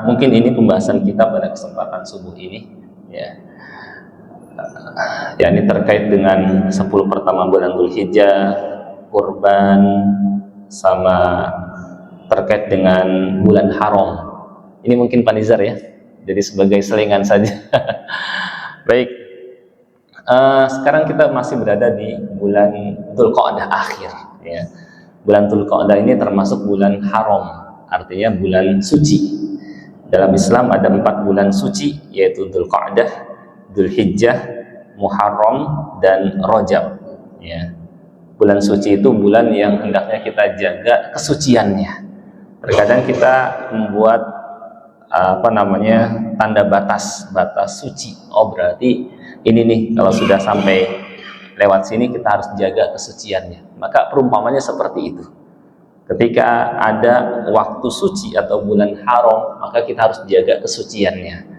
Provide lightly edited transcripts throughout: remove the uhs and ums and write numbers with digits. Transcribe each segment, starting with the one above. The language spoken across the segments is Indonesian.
Mungkin ini pembahasan kita pada kesempatan subuh ini, ya. Ini terkait dengan 10 pertama bulan Dzulhijjah, kurban, sama terkait dengan bulan haram. Ini mungkin Pak Nizar ya, jadi sebagai selingan saja. Baik, sekarang kita masih berada di bulan Dzulqa'dah akhir, ya. Bulan Dzulqa'dah ini termasuk bulan haram, artinya bulan suci. Dalam Islam ada 4 bulan suci, yaitu Dzulqa'dah, Dzulhijjah, Muharram, dan Rajab. Ya. Bulan suci itu bulan yang hendaknya kita jaga kesuciannya. Terkadang kita membuat tanda batas suci. Oh, berarti ini nih, kalau sudah sampai lewat sini kita harus jaga kesuciannya. Maka perumpamannya seperti itu. Ketika ada waktu suci atau bulan haram, maka kita harus jaga kesuciannya.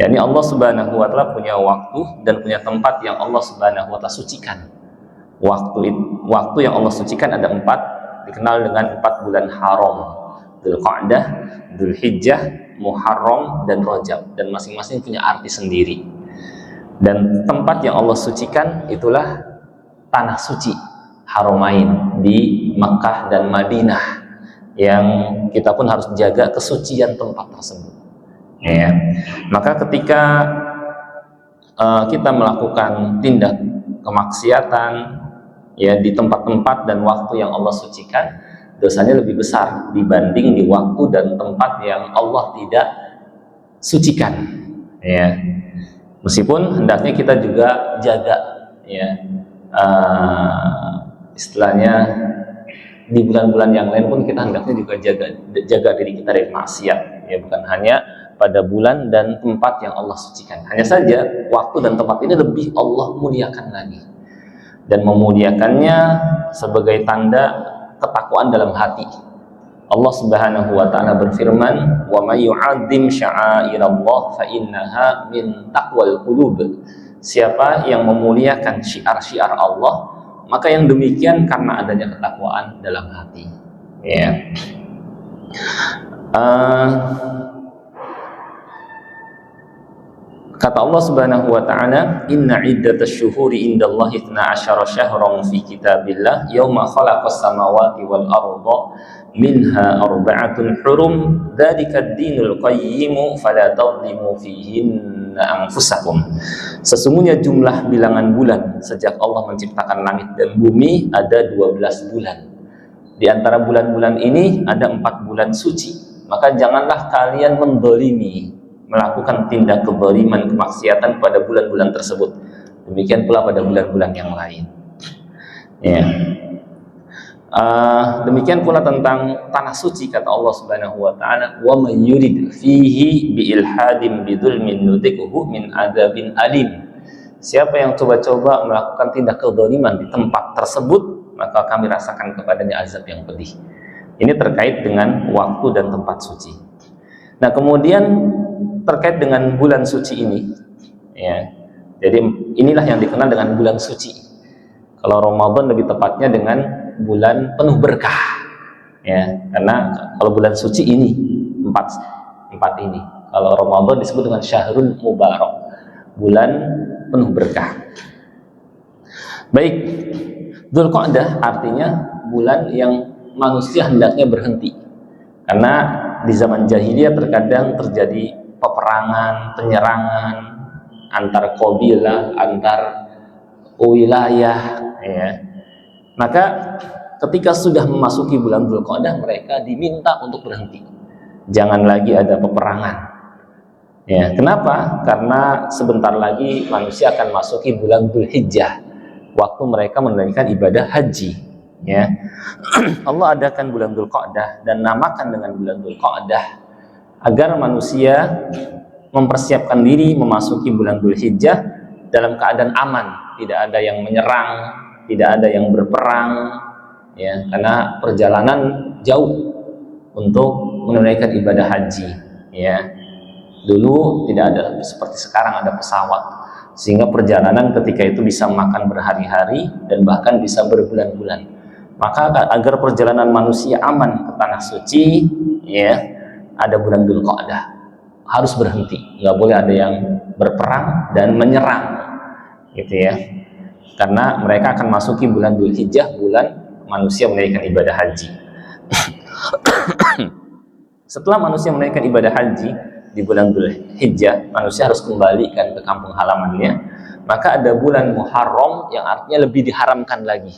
Yani Allah Subhanahu wa taala punya waktu dan punya tempat yang Allah Subhanahu wa taala sucikan. Waktu yang Allah sucikan ada 4, dikenal dengan 4 bulan haram: Dzulqa'dah, Dzulhijjah, Muharram, dan Rajab, dan masing-masing punya arti sendiri. Dan tempat yang Allah sucikan itulah tanah suci Haramain di Makkah dan Madinah, yang kita pun harus jaga kesucian tempat tersebut. Ya. Maka ketika kita melakukan tindak kemaksiatan, ya, di tempat-tempat dan waktu yang Allah sucikan, dosanya lebih besar dibanding di waktu dan tempat yang Allah tidak sucikan. Ya. Meskipun hendaknya kita juga jaga, ya, istilahnya di bulan-bulan yang lain pun kita hendaknya juga jaga diri kita dari maksiat, ya, bukan hanya pada bulan dan tempat yang Allah sucikan. Hanya saja waktu dan tempat ini lebih Allah muliakan lagi, dan memuliakannya sebagai tanda ketakwaan dalam hati. Allah Subhanahu wa taala berfirman, "Wa may yu'azzim sya'airallah fa innaha min taqwal qulub." Siapa yang memuliakan syiar-syiar Allah, maka yang demikian karena adanya ketakwaan dalam hati. Ya. Kata Allah Subhanahu wa taala, "Inna iddatash syuhuri indallahi 12 syahran fi kitabillah yauma khalaqas samawati wal arda minha arba'atun hurum dzalika ad-dinul qayyim fala tadhlimu fihinna anfusakum." Sesungguhnya jumlah bilangan bulan sejak Allah menciptakan langit dan bumi ada 12 bulan. Di antara bulan-bulan ini ada 4 bulan suci. Maka janganlah kalian mendolimi, melakukan tindak kezaliman, kemaksiatan pada bulan-bulan tersebut. Demikian pula pada bulan-bulan yang lain. Ya. Demikian pula tentang tanah suci, kata Allah Subhanahu wa taala, "Wa may yurid fihi bi ilhadin bidzulmin nudhiquhu min adzabin alim." Siapa yang coba-coba melakukan tindak kezaliman di tempat tersebut, maka kami rasakan kepadanya azab yang pedih. Ini terkait dengan waktu dan tempat suci. Nah, kemudian terkait dengan bulan suci ini, ya. Jadi inilah yang dikenal dengan bulan suci. Kalau Ramadan lebih tepatnya dengan bulan penuh berkah, ya. Karena kalau bulan suci ini empat ini. Kalau Ramadan disebut dengan syahrul mubarak, bulan penuh berkah. Baik, Dzulqa'dah artinya bulan yang manusia hendaknya berhenti. Karena di zaman jahiliyah terkadang terjadi peperangan, penyerangan antar kabilah, antar wilayah, ya. Maka ketika sudah memasuki bulan Dzulqa'dah, mereka diminta untuk berhenti. Jangan lagi ada peperangan. Ya, kenapa? Karena sebentar lagi manusia akan masuki bulan Dzulhijjah, waktu mereka menunaikan ibadah haji. Ya. Allah adakan bulan Dzulqa'dah dan namakan dengan bulan Dzulqa'dah agar manusia mempersiapkan diri memasuki bulan Dzulhijjah dalam keadaan aman, tidak ada yang menyerang, tidak ada yang berperang, ya, karena perjalanan jauh untuk menunaikan ibadah haji, ya. Dulu tidak ada seperti sekarang ada pesawat, sehingga perjalanan ketika itu bisa makan berhari-hari dan bahkan bisa berbulan-bulan. Maka agar perjalanan manusia aman ke tanah suci, ya, ada bulan Dzulqa'dah, harus berhenti, nggak boleh ada yang berperang dan menyerang, gitu ya. Karena mereka akan masuki bulan Dzulhijjah, bulan manusia menunaikan ibadah haji. Setelah manusia menunaikan ibadah haji di bulan Dzulhijjah, manusia harus kembalikan ke kampung halamannya. Maka ada bulan Muharram yang artinya lebih diharamkan lagi,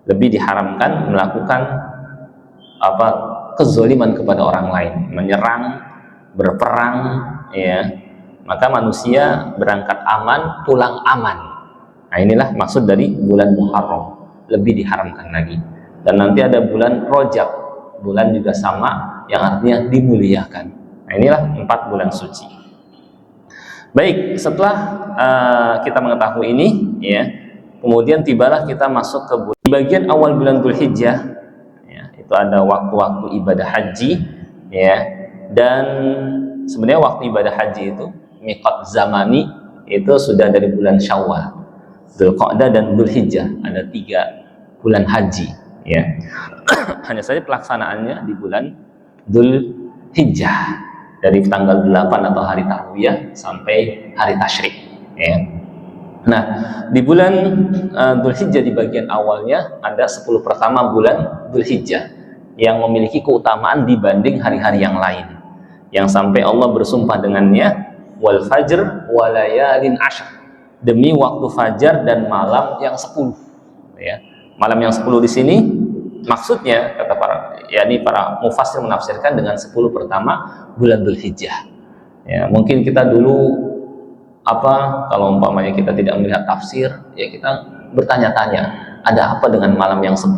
lebih diharamkan melakukan kezoliman kepada orang lain, menyerang, berperang, ya. Maka manusia berangkat aman, pulang aman. Nah, inilah maksud dari bulan Muharram, lebih diharamkan lagi. Dan nanti ada bulan Rajab, bulan juga sama, yang artinya dimuliakan. Nah, inilah 4 bulan suci. Baik, setelah kita mengetahui ini, ya, kemudian tibalah kita masuk ke bagian awal bulan Dzulhijjah, ya, itu ada waktu-waktu ibadah haji, ya, dan sebenarnya waktu ibadah haji itu miqat zamani itu sudah dari bulan Syawal, Dzulqa'dah dan Dzulhijjah, ada 3 bulan haji, ya. Hanya saja pelaksanaannya di bulan Dzulhijjah, dari tanggal 8 atau hari Tarwiyah sampai hari Tasyrik, ya. Nah, di bulan Dzulhijjah di bagian awalnya ada 10 pertama bulan Dzulhijjah yang memiliki keutamaan dibanding hari-hari yang lain, yang sampai Allah bersumpah dengannya, wal fajr walayalin ashr, demi waktu fajar dan malam yang 10, ya. Malam yang 10 di sini maksudnya, kata para mufassir menafsirkan dengan 10 pertama bulan Dzulhijjah. Ya, mungkin kita dulu kalau umpamanya kita tidak melihat tafsir, ya kita bertanya-tanya, ada apa dengan malam yang 10?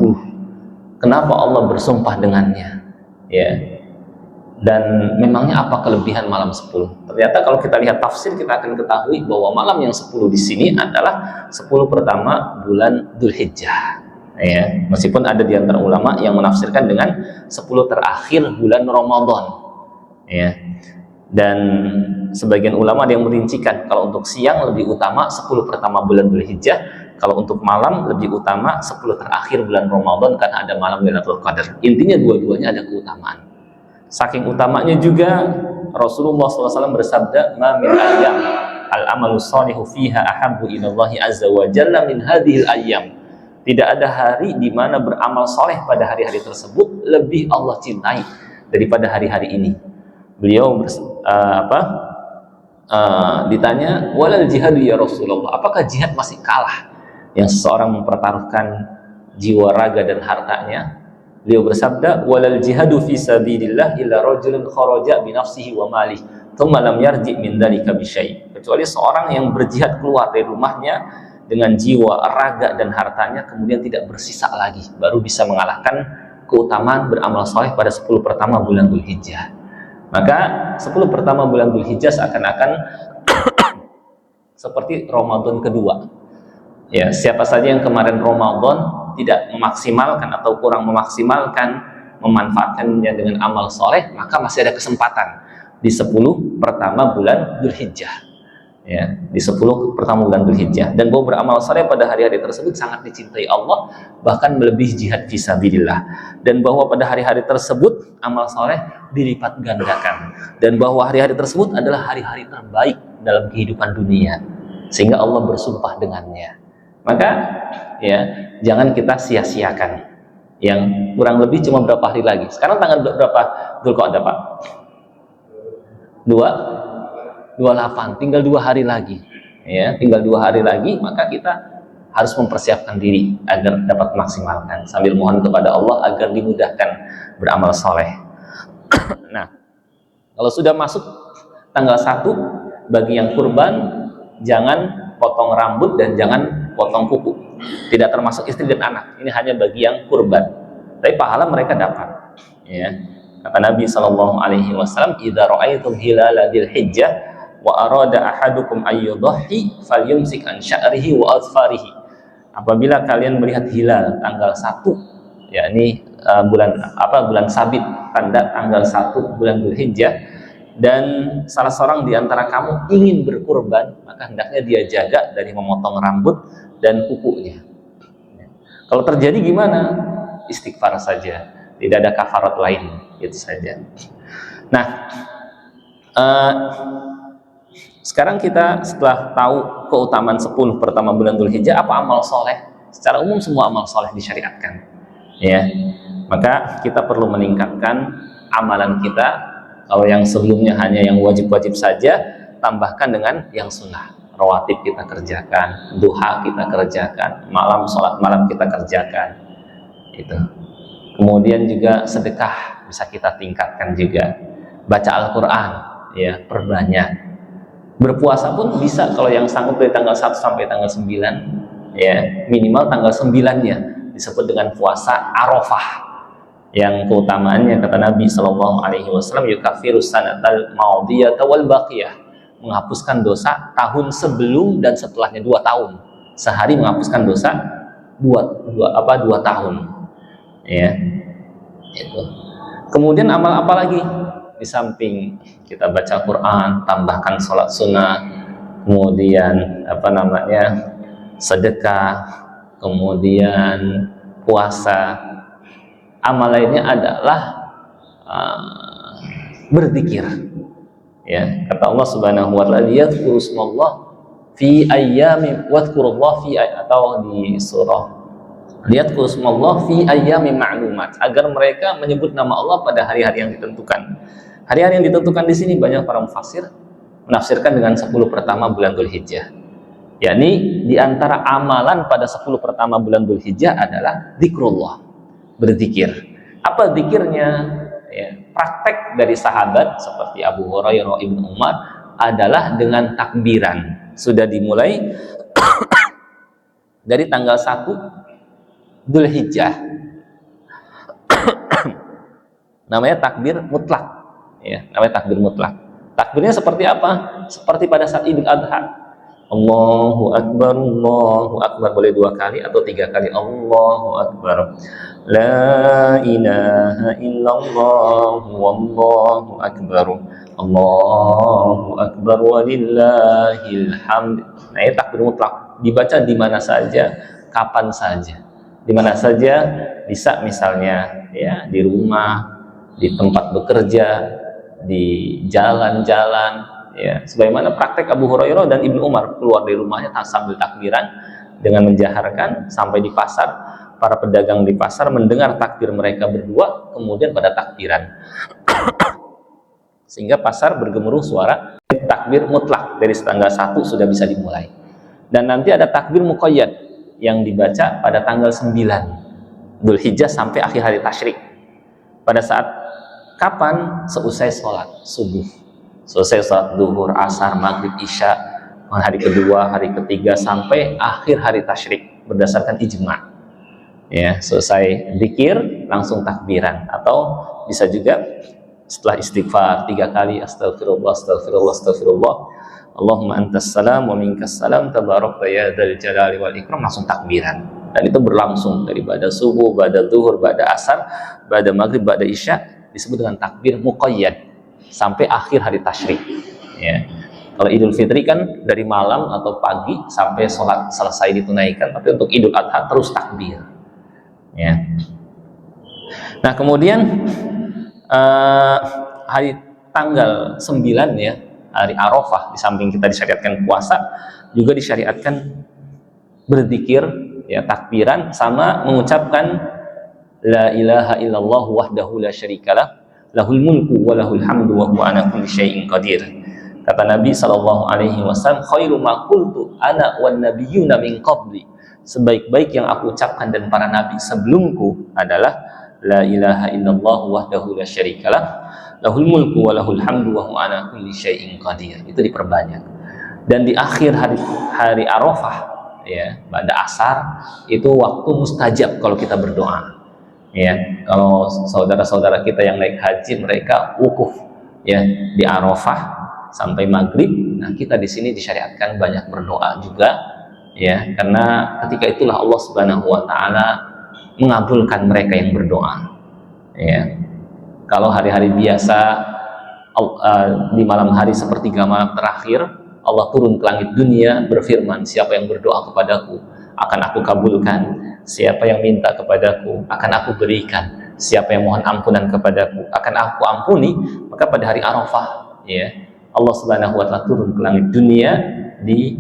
Kenapa Allah bersumpah dengannya? Ya. Dan memangnya apa kelebihan malam 10? Ternyata kalau kita lihat tafsir, kita akan ketahui bahwa malam yang 10 di sini adalah 10 pertama bulan Dzulhijjah. Ya, meskipun ada di antara ulama yang menafsirkan dengan 10 terakhir bulan Ramadan, ya. Dan sebagian ulama ada yang merincikan, kalau untuk siang lebih utama 10 pertama bulan Dzulhijjah, kalau untuk malam lebih utama 10 terakhir bulan Ramadan karena ada malam Lailatul Qadar. Intinya dua-duanya ada keutamaan. Saking utamanya juga Rasulullah SAW bersabda, "Ma min ayyam al-amalu shalihu fiha ahabbu ilallahi azza wa jalla min hadhil ayyam." Tidak ada hari di mana beramal soleh pada hari-hari tersebut lebih Allah cintai daripada hari-hari ini. Beliau ditanya, walal jihadu ya Rasulullah, apakah jihad masih kalah yang seseorang mempertaruhkan jiwa, raga dan hartanya? Beliau bersabda, walal jihadu fi sabilillah illa rajulun kharaja bi nafsihi wa malih thumma lam yarji min dzalika bi syai'. Kecuali seorang yang berjihad keluar dari rumahnya dengan jiwa, raga dan hartanya, kemudian tidak bersisa lagi, baru bisa mengalahkan keutamaan beramal soleh pada 10 pertama bulan Dzulhijjah. Maka 10 pertama bulan Dzulhijjah seakan-akan seperti Ramadan kedua. Ya, siapa saja yang kemarin Ramadan tidak memaksimalkan atau kurang memaksimalkan, memanfaatkannya dengan amal soleh, maka masih ada kesempatan di 10 pertama bulan Dzulhijjah. Ya, di 10 pertama bulan Dzulhijjah, dan bahwa beramal saleh pada hari-hari tersebut sangat dicintai Allah, bahkan melebihi jihad fisabilillah, dan bahwa pada hari-hari tersebut amal saleh dilipat gandakan, dan bahwa hari-hari tersebut adalah hari-hari terbaik dalam kehidupan dunia, sehingga Allah bersumpah dengannya. Maka ya, jangan kita sia-siakan. Yang kurang lebih cuma berapa hari lagi. Sekarang tanggal berapa Dzulqa'dah, Pak? 28, tinggal 2 hari lagi, ya, tinggal 2 hari lagi, maka kita harus mempersiapkan diri agar dapat maksimalkan, sambil mohon kepada Allah agar dimudahkan beramal soleh. Nah, kalau sudah masuk tanggal 1, bagi yang kurban, jangan potong rambut dan jangan potong kuku, tidak termasuk istri dan anak, ini hanya bagi yang kurban, tapi pahala mereka dapat, ya. Kata Nabi SAW, idza ra'aitum hilala dzulhijjah wa arada ahadukum ayyudhi falyumsik an sya'rihi wa azfarihi. Apabila kalian melihat hilal tanggal 1, yakni bulan sabit, tanda tanggal 1 bulan Dzulhijjah, dan salah seorang di antara kamu ingin berkurban, maka hendaknya dia jaga dari memotong rambut dan kukunya. Kalau terjadi gimana? Istighfar saja, tidak ada kafarat lain, itu saja. Nah, sekarang kita setelah tahu keutamaan 10 pertama bulan Dzulhijjah, apa amal soleh? Secara umum semua amal soleh disyariatkan, ya. Maka kita perlu meningkatkan amalan kita. Kalau yang sebelumnya hanya yang wajib-wajib saja, tambahkan dengan yang sunnah. Rawatib kita kerjakan, duha kita kerjakan, malam sholat malam kita kerjakan. Itu. Kemudian juga sedekah bisa kita tingkatkan juga. Baca Al-Quran, ya, perbanyak. Berpuasa pun bisa, kalau yang sanggup dari tanggal 1 sampai tanggal 9, ya, minimal tanggal 9-nya disebut dengan puasa Arafah, yang keutamaannya kata Nabi Shallallahu Alaihi Wasallam, yukafirus sanatal maudiyata wal baqiyah, menghapuskan dosa tahun sebelum dan setelahnya 2 tahun. Sehari menghapuskan dosa 2 tahun, ya. Itu. Kemudian amal apa lagi? Di samping kita baca Quran, tambahkan sholat sunnah, kemudian sedekah, kemudian puasa. Amal lainnya adalah berzikir. Ya, kata Allah Subhanahu wa taala, "Yadhkurusmallah fi ayyamin wadhkurullah fi", atau di surah "Yadhkurusmallah fi ayyamin ma'lumat", agar mereka menyebut nama Allah pada hari-hari yang ditentukan. Hari-hari yang ditentukan di sini banyak para mufassir menafsirkan dengan 10 pertama bulan Dzulhijjah. Yakni di antara amalan pada 10 pertama bulan Dzulhijjah adalah zikrullah, berzikir. Apa zikirnya? Ya, praktek dari sahabat seperti Abu Hurairah, Ibnu Umar adalah dengan takbiran. Sudah dimulai dari tanggal 1 Dzulhijjah. Namanya takbir mutlak. Ya, namanya takbir mutlak. Takbirnya seperti apa? Seperti pada saat Idul Adha. Allahu Akbar, Allahu Akbar, boleh 2 kali atau 3 kali. Allahu Akbar, la ilaha illallah, wallahu akbar, Allahu Akbar, walillahil hamd. Nah, ini takbir mutlak, dibaca di mana saja, kapan saja, di mana saja bisa, misalnya ya di rumah, di tempat bekerja, di jalan-jalan, ya, sebagaimana praktek Abu Hurairah dan Ibnu Umar, keluar dari rumahnya sambil takbiran dengan menjaharkan, sampai di pasar, para pedagang di pasar mendengar takbir mereka berdua, kemudian pada takbiran sehingga pasar bergemuruh suara takbir mutlak. Dari tanggal 1 sudah bisa dimulai. Dan nanti ada takbir muqayyad yang dibaca pada tanggal 9 Dzulhijjah sampai akhir hari tasyrik. Pada saat kapan? Seusai sholat subuh, selesai sholat duhur, asar, maghrib, isya, hari kedua, hari ketiga, sampai akhir hari tasyrik berdasarkan ijma'. Ya, selesai zikir langsung takbiran, atau bisa juga setelah istighfar 3 kali, astagfirullah, astagfirullah, astagfirullah, Allahumma antas salam wa minkas salam, tabarakta ya dzal jalali wal ikram, langsung takbiran. Dan itu berlangsung dari ba'da subuh, ba'da zuhur, ba'da asar, ba'da maghrib, ba'da isya, disebut dengan takbir muqayyad sampai akhir hari tasyrik. Ya. Kalau Idul Fitri kan dari malam atau pagi sampai sholat selesai ditunaikan, tapi untuk Idul Adha terus takbir. Ya. Nah, kemudian hari tanggal 9, ya, hari Arafah, di samping kita disyariatkan puasa, juga disyariatkan berzikir, ya, takbiran, sama mengucapkan la ilaha illallah wahdahu la syarikalah, lahul mulku wa lahul hamdu wa huwa ala kulli syai'in qadir. Kata Nabi Shallallahu Alaihi Wasallam, khairu ma qultu ana wan nabiyyuna min qabli, sebaik-baik yang aku ucapkan dan para nabi sebelumku adalah la ilaha illallah wahdahu la syarikalah, lahul mulku wa lahul hamdu wa huwa ala kulli syai'in qadir. Itu diperbanyak. Dan di akhir hari Arafah, ya, pada asar, itu waktu mustajab kalau kita berdoa. Ya, kalau saudara-saudara kita yang naik haji, mereka wukuf, ya, di Arafah sampai maghrib. Nah, kita di sini disyariatkan banyak berdoa juga, ya, karena ketika itulah Allah Subhanahu wa taala mengabulkan mereka yang berdoa. Ya. Kalau hari-hari biasa, di malam hari sepertiga malam terakhir, Allah turun ke langit dunia berfirman, siapa yang berdoa kepadaku akan aku kabulkan, siapa yang minta kepadaku akan aku berikan, siapa yang mohon ampunan kepadaku akan aku ampuni. Maka pada hari Arafah, ya, Allah Subhanahu wa taala turun ke langit dunia di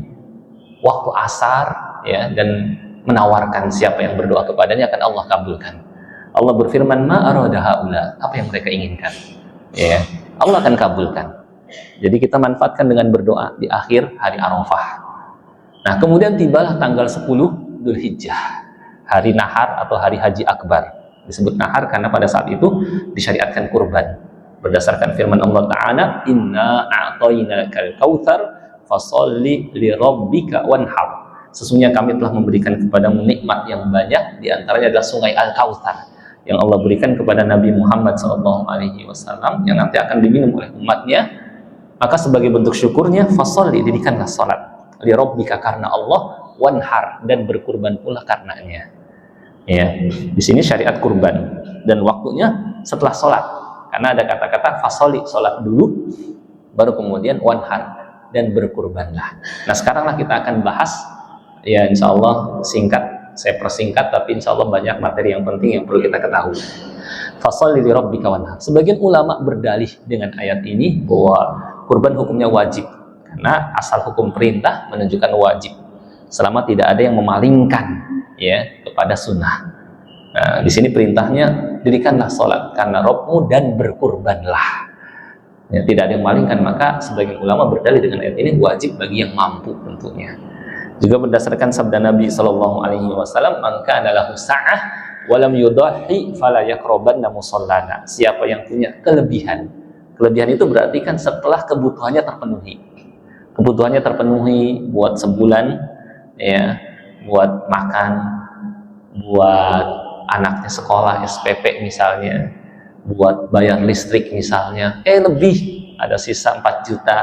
waktu asar, ya, dan menawarkan siapa yang berdoa kepadanya akan Allah kabulkan. Allah berfirman, ma arada haula, apa yang mereka inginkan, ya, Allah akan kabulkan. Jadi kita manfaatkan dengan berdoa di akhir hari Arafah. Nah, kemudian tibalah tanggal 10 Dzulhijjah, hari nahar atau hari haji akbar. Disebut nahar karena pada saat itu disyariatkan kurban berdasarkan firman Allah Ta'ala, inna a'tainakal kautsar fasholli li rabbika wanhar. Sesungguhnya kami telah memberikan kepadamu nikmat yang banyak, di antaranya adalah sungai Al-Kautsar yang Allah berikan kepada Nabi Muhammad SAW, yang nanti akan diminum oleh umatnya. Maka sebagai bentuk syukurnya, fasholli, dirikanlah salat, li rabbika, karena Allah, wanhar, dan berkurban pula karenanya. Ya, di sini syariat kurban dan waktunya setelah salat, karena ada kata-kata fasholli, salat dulu, baru kemudian wanhar, dan berkurbanlah. Nah, sekaranglah kita akan bahas, ya, insya Allah singkat, saya persingkat, tapi insya Allah banyak materi yang penting yang perlu kita ketahui. Fasholli li rabbika wanhar. Sebagian ulama berdalih dengan ayat ini bahwa kurban hukumnya wajib, karena asal hukum perintah menunjukkan wajib selama tidak ada yang memalingkan, ya, kepada sunnah. Nah, di sini perintahnya, dirikanlah sholat karena Rabbmu dan berkurbanlah. Ya, tidak ada yang memalingkan, maka sebagian ulama berdalih dengan ayat ini wajib bagi yang mampu tentunya. Juga berdasarkan sabda Nabi SAW, man kana lahu sa'ah wa lam yudahhi fala yaqrabanna musallana. Siapa yang punya kelebihan itu berarti kan setelah kebutuhannya terpenuhi. Kebutuhannya terpenuhi buat sebulan, ya, buat makan, buat anaknya sekolah SPP misalnya, buat bayar listrik misalnya, lebih, ada sisa 4 juta,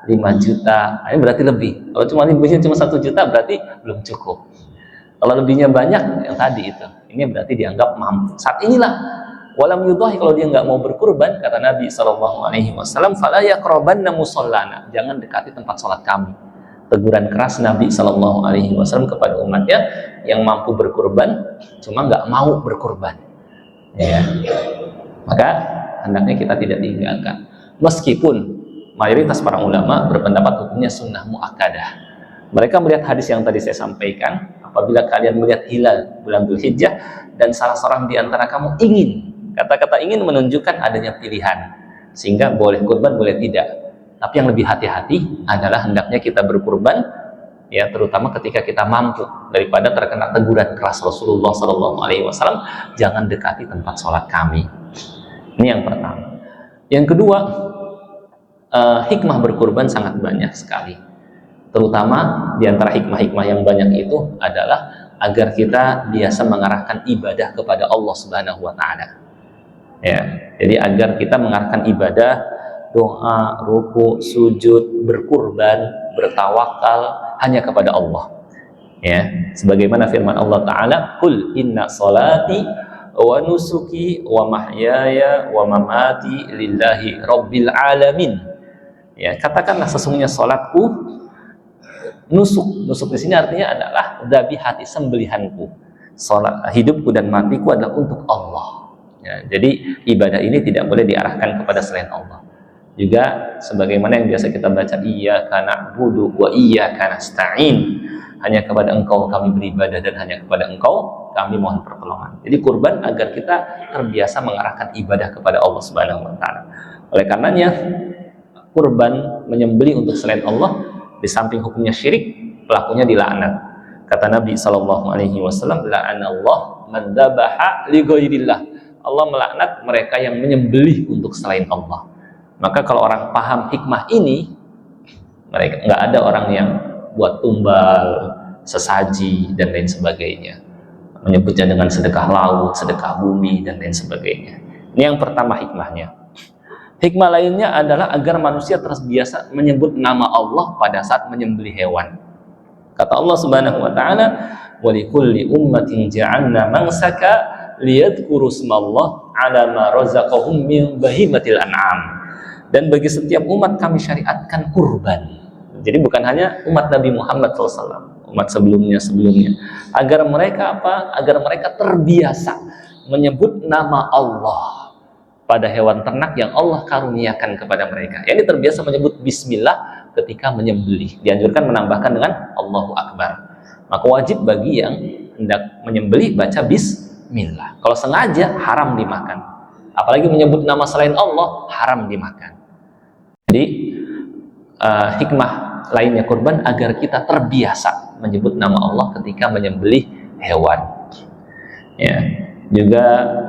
5 juta, ini berarti lebih. Kalau cuma lebihnya cuma 1 juta berarti belum cukup. Kalau lebihnya banyak, yang tadi itu, ini berarti dianggap mampu. Saat inilah walam yudhahi, kalau dia nggak mau berkurban, kata Nabi SAW, fala yaqrabanna musallana, jangan dekati tempat sholat kami. Teguran keras Nabi SAW kepada umatnya yang mampu berkurban cuma nggak mau berkurban, ya. Maka hendaknya kita tidak tinggalkan, meskipun mayoritas para ulama berpendapat hukumnya sunnah muakkadah. Mereka melihat hadis yang tadi saya sampaikan, apabila kalian melihat hilal bulan Dzulhijjah dan salah seorang di antara kamu ingin, kata-kata ingin menunjukkan adanya pilihan, sehingga boleh kurban boleh tidak. Tapi yang lebih hati-hati adalah hendaknya kita berkurban, ya, terutama ketika kita mampu, daripada terkena teguran keras Rasulullah SAW, jangan dekati tempat sholat kami. Ini yang pertama. Yang kedua, hikmah berkurban sangat banyak sekali. Terutama di antara hikmah-hikmah yang banyak itu adalah agar kita biasa mengarahkan ibadah kepada Allah Subhanahu wa Ta'ala. Ya, jadi agar kita mengarahkan ibadah, doa, ruku, sujud, berkurban, bertawakal hanya kepada Allah. Ya, sebagaimana firman Allah Ta'ala, "Qul inna sholati wa nusuki wa mahyaya wa mamati lillahi rabbil alamin." Ya, katakanlah sesungguhnya salatku, nusuk di sini artinya adalah dzabihati, sembelihanku. Salat, hidupku dan matiku adalah untuk Allah. Ya, jadi ibadah ini tidak boleh diarahkan kepada selain Allah. Juga sebagaimana yang biasa kita baca, iyyaka na'budu wa iyyaka nasta'in, hanya kepada Engkau kami beribadah dan hanya kepada Engkau kami mohon pertolongan. Jadi kurban agar kita terbiasa mengarahkan ibadah kepada Allah Subhanahu wa Ta'ala. Oleh karenanya kurban menyembelih untuk selain Allah, di samping hukumnya syirik, pelakunya dilaknat. Kata Nabi SAW, la'anallah man dzabaha li ghairillah. Allah melaknat mereka yang menyembelih untuk selain Allah. Maka kalau orang paham hikmah ini, mereka nggak ada orang yang buat tumbal, sesaji dan lain sebagainya, menyebutnya dengan sedekah laut, sedekah bumi dan lain sebagainya. Ini yang pertama hikmahnya. Hikmah lainnya adalah agar manusia terbiasa menyebut nama Allah pada saat menyembelih hewan. Kata Allah Subhanahu wa Ta'ala, "Wa likulli ummatin ja'alna mansaka liyadhkuru ismallah 'ala ma razaqahum min bahimatil an'am." Dan bagi setiap umat kami syariatkan kurban. Jadi bukan hanya umat Nabi Muhammad SAW, umat sebelumnya. Agar mereka apa? Agar mereka terbiasa menyebut nama Allah pada hewan ternak yang Allah karuniakan kepada mereka. Yang ini terbiasa menyebut bismillah ketika menyembelih. Dianjurkan menambahkan dengan Allahu Akbar. Maka wajib bagi yang hendak menyembelih baca bismillah. Kalau sengaja haram dimakan. Apalagi menyebut nama selain Allah haram dimakan. Jadi hikmah lainnya kurban agar kita terbiasa menyebut nama Allah ketika menyembelih hewan. Ya, juga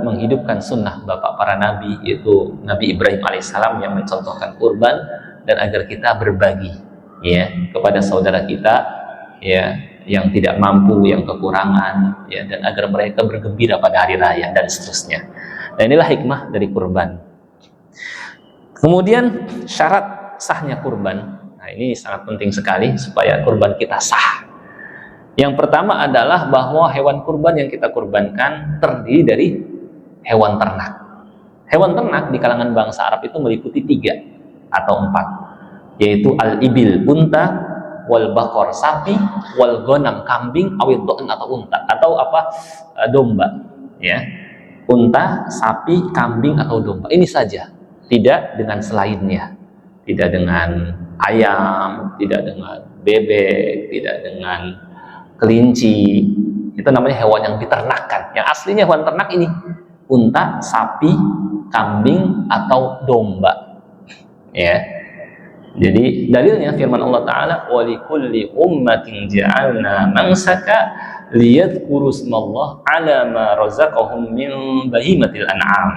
menghidupkan sunnah bapak para nabi, yaitu Nabi Ibrahim alaihissalam yang mencontohkan kurban, dan agar kita berbagi ya kepada saudara kita ya yang tidak mampu, yang kekurangan ya, dan agar mereka bergembira pada hari raya dan seterusnya. Nah, inilah hikmah dari kurban. Kemudian syarat sahnya kurban. Nah, ini sangat penting sekali supaya kurban kita sah. Yang pertama adalah bahwa hewan kurban yang kita kurbankan terdiri dari hewan ternak. Hewan ternak di kalangan bangsa Arab itu meliputi 3 atau 4, yaitu al-ibil, unta, wal bakor, sapi, wal gonam, kambing, awil do'an atau unta, atau domba. Ya, unta, sapi, kambing atau domba. Ini saja, tidak dengan selainnya, tidak dengan ayam, tidak dengan bebek, tidak dengan kelinci. Itu namanya hewan yang diternakkan. Yang aslinya hewan ternak ini unta, sapi, kambing atau domba. Ya. Jadi dalilnya firman Allah Ta'ala, wa likulli ummatin ja'alna mansaka liyadhkuru ismallah 'ala ma razaqahum min bahimatil an'am.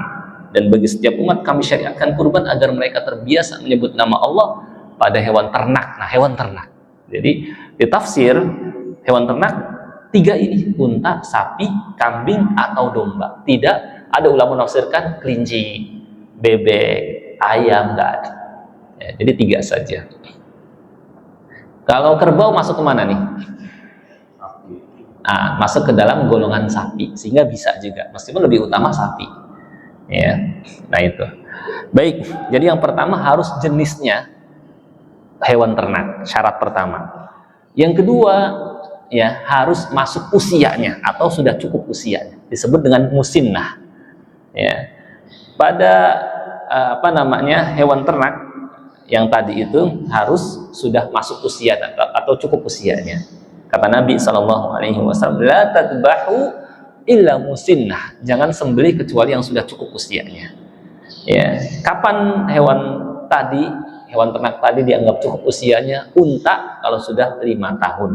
Dan bagi setiap umat kami syariatkan kurban agar mereka terbiasa menyebut nama Allah pada hewan ternak. Nah, hewan ternak. Jadi ditafsir hewan ternak 3 ini, unta, sapi, kambing atau domba. Tidak ada ulama menafsirkan kelinci, bebek, ayam, enggak ada. Ya, jadi 3 saja. Kalau kerbau masuk kemana nih? Nah, masuk ke dalam golongan sapi, sehingga bisa juga, meskipun lebih utama sapi. Ya, nah itu. Baik, jadi yang pertama harus jenisnya hewan ternak, syarat pertama. Yang kedua, ya harus masuk usianya atau sudah cukup usianya, disebut dengan musinnah. Ya, pada hewan ternak yang tadi itu harus sudah masuk usia atau cukup usianya. Kata Nabi SAW, la tadbahu illa musinnah, jangan sembelih kecuali yang sudah cukup usianya. Ya, kapan hewan ternak tadi dianggap cukup usianya? Unta kalau sudah 5 tahun,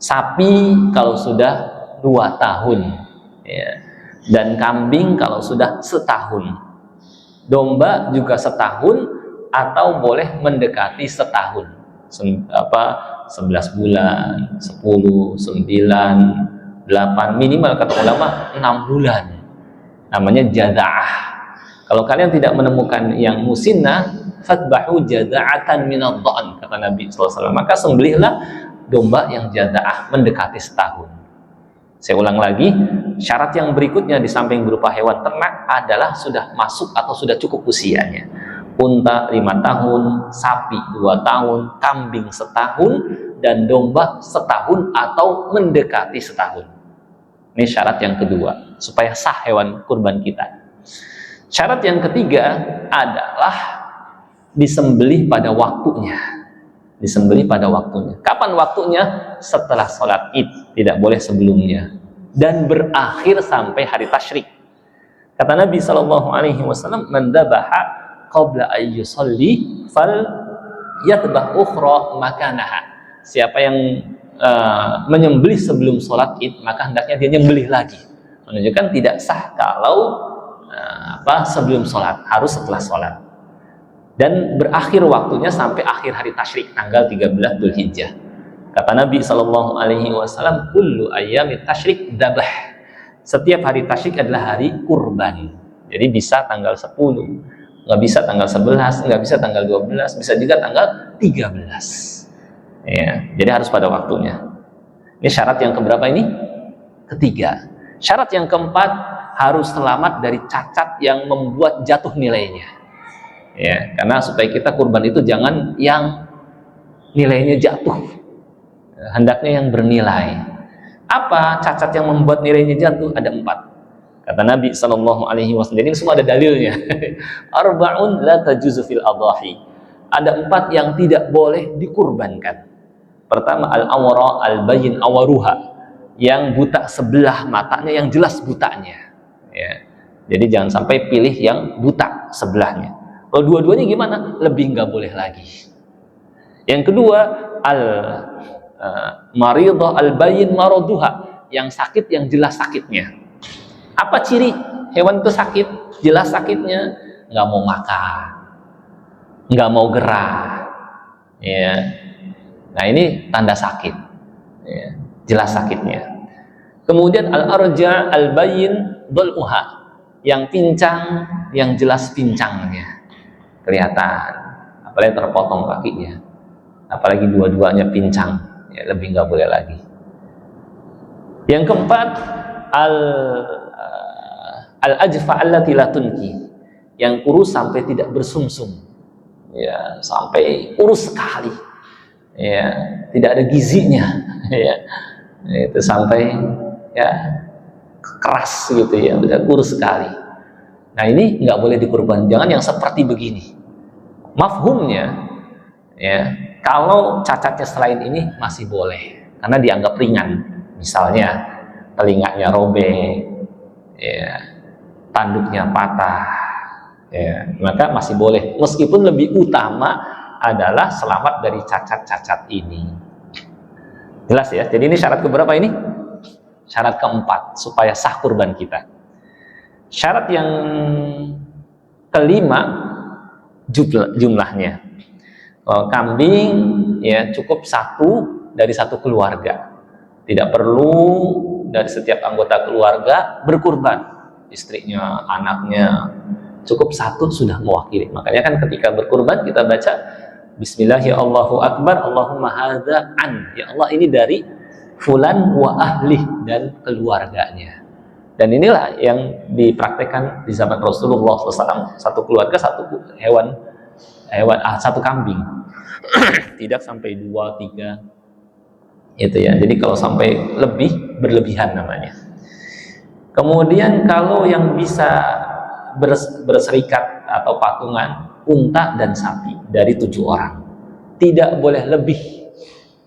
sapi kalau sudah 2 tahun, ya, dan kambing kalau sudah setahun. Domba juga setahun atau boleh mendekati setahun, 11 bulan, 10, 9, 8, minimal kata ulama 6 bulan. Namanya jada'ah. Kalau kalian tidak menemukan yang musinnah, fatbahu jada'atan minad dha'n, kata Nabi SAW, maka sembelihlah domba yang jada'ah mendekati setahun. Saya ulang lagi, syarat yang berikutnya di samping berupa hewan ternak adalah sudah masuk atau sudah cukup usianya. Unta 5 tahun, sapi 2 tahun, kambing setahun, dan domba setahun atau mendekati setahun. Ini syarat yang kedua, supaya sah hewan kurban kita. Syarat yang ketiga adalah disembelih pada waktunya. Disembelih pada waktunya. Kapan waktunya? Setelah sholat Id, tidak boleh sebelumnya. Dan berakhir sampai hari tasyrik. Kata Nabi SAW, man dabaha qabla ayyusalli fal yatbah ukhra makanaha. Siapa yang menyembelih sebelum sholat Id, maka hendaknya dia nyembelih lagi. Menunjukkan tidak sah kalau sebelum sholat, harus setelah sholat. Dan berakhir waktunya sampai akhir hari tasyrik, tanggal 13 Dzulhijjah. Kata Nabi SAW, kullu ayyamit tasyrik dabah. Setiap hari tasyrik adalah hari kurban. Jadi bisa tanggal 10, nggak bisa tanggal 11, nggak bisa tanggal 12, bisa juga tanggal 13. Ya, jadi harus pada waktunya. Ini syarat yang keberapa ini? Ketiga. Syarat yang keempat, harus selamat dari cacat yang membuat jatuh nilainya. Ya, karena supaya kita kurban itu jangan yang nilainya jatuh, hendaknya yang bernilai. Apa cacat yang membuat nilainya jatuh? Ada 4. Kata Nabi SAW, jadi ini semua ada dalilnya. Arba'un la tajuzu fil adhahi. Ada 4 yang tidak boleh dikurbankan. Pertama, al-awra al-bayyin awaruha, yang buta sebelah matanya, yang jelas butanya. Ya. Jadi jangan sampai pilih yang buta sebelahnya. Kalau dua-duanya gimana? Lebih nggak boleh lagi. Yang kedua, al-maridah al-bayyin maraduha, yang sakit, yang jelas sakitnya. Apa ciri hewan itu sakit? Jelas sakitnya, nggak mau makan, nggak mau gerak, ya. Nah ini tanda sakit, ya. Jelas sakitnya. Kemudian al-arja al-bayyin dhal'uha, yang pincang, yang jelas pincangnya, kelihatan, apalagi terpotong kakinya, apalagi dua-duanya pincang, ya, lebih nggak boleh lagi. Yang keempat, al-ajfa allati la tunki, yang kurus sampai tidak bersumsum, ya, sampai kurus sekali, ya, tidak ada gizinya, ya, itu sampai ya keras gitu ya, udah kurus sekali. Nah ini nggak boleh dikurban, jangan yang seperti begini. Mafhumnya, ya, kalau cacatnya selain ini masih boleh, karena dianggap ringan. Misalnya telinganya robek, ya, tanduknya patah, ya, maka masih boleh, meskipun lebih utama adalah selamat dari cacat-cacat ini. Jelas ya? Jadi ini syarat keberapa ini? Syarat keempat supaya sah kurban kita. Syarat yang kelima, jumlahnya. Kambing, ya, cukup 1 dari 1 keluarga. Tidak perlu dari setiap anggota keluarga berkurban, istrinya, anaknya, cukup 1 sudah mewakili. Makanya kan ketika berkurban kita baca Bismillahirrahmanirrahim, Allahu Akbar, Allahumma hadza an, ya Allah ini dari fulan wa ahli, dan keluarganya. Dan inilah yang dipraktekkan di zaman Rasulullah SAW, 1 keluarga 1 hewan, 1 kambing, tidak sampai 2, 3, itu ya. Jadi kalau sampai lebih, berlebihan namanya. Kemudian kalau yang bisa berserikat atau patungan, unta dan sapi dari 7 orang, tidak boleh lebih.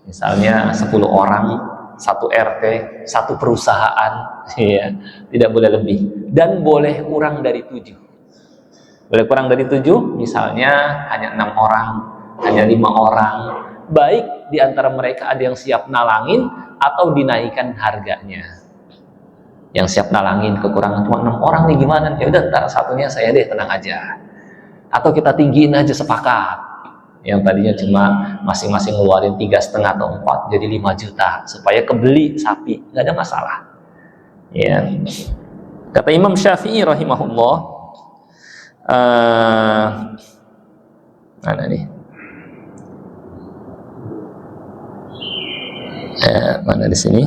Misalnya 10 orang, 1 RT, 1 perusahaan, ya, tidak boleh lebih, dan boleh kurang dari 7. Boleh kurang dari 7, misalnya hanya 6 orang, hanya 5 orang, baik di antara mereka ada yang siap nalangin atau dinaikkan harganya. Yang siap nalangin, kekurangan cuma 6 orang nih, gimana? Ya udah, ntar satunya saya deh, tenang aja. Atau kita tinggiin aja, sepakat. Yang tadinya cuma masing-masing ngeluarin 3,5 atau 4, jadi 5 juta supaya kebeli sapi, nggak ada masalah. Ya. Kata Imam Syafi'i rahimahullah, mana nih? Mana di sini?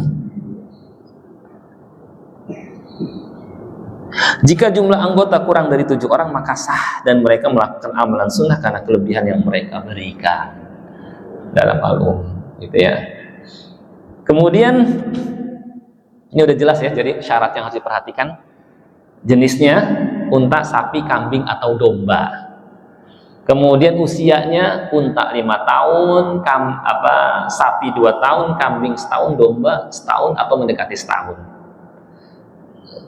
Jika jumlah anggota kurang dari 7 orang, maka sah dan mereka melakukan amalan sunnah karena kelebihan yang mereka berikan dalam al-um, gitu ya. Kemudian ini udah jelas ya, jadi syarat yang harus diperhatikan, jenisnya unta, sapi, kambing atau domba. Kemudian usianya unta 5 tahun, sapi 2 tahun, kambing setahun, domba setahun atau mendekati setahun.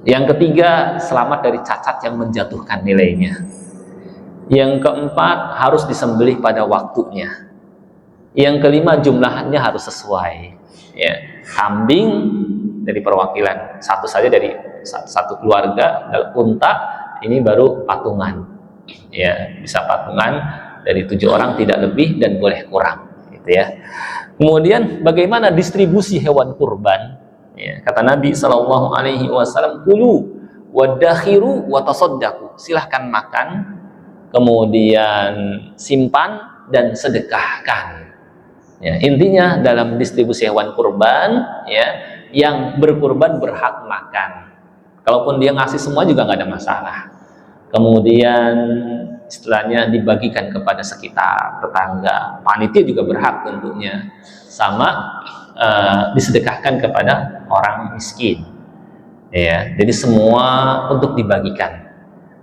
Yang ketiga, selamat dari cacat yang menjatuhkan nilainya. Yang keempat, harus disembelih pada waktunya. Yang kelima, jumlahnya harus sesuai. Ya, kambing dari perwakilan 1 saja dari 1 keluarga, unta ini baru patungan. Ya, bisa patungan dari 7 orang tidak lebih dan boleh kurang, gitu ya. Kemudian bagaimana distribusi hewan kurban? Ya, kata Nabi SAW, kulu wadakhiru watasodaku, silahkan makan, kemudian simpan dan sedekahkan. Ya, intinya dalam distribusi hewan kurban, ya, yang berkurban berhak makan. Kalaupun dia ngasih semua juga nggak ada masalah. Kemudian istilahnya dibagikan kepada sekitar, tetangga, panitia juga berhak tentunya, sama disedekahkan kepada orang miskin. Ya, jadi semua untuk dibagikan,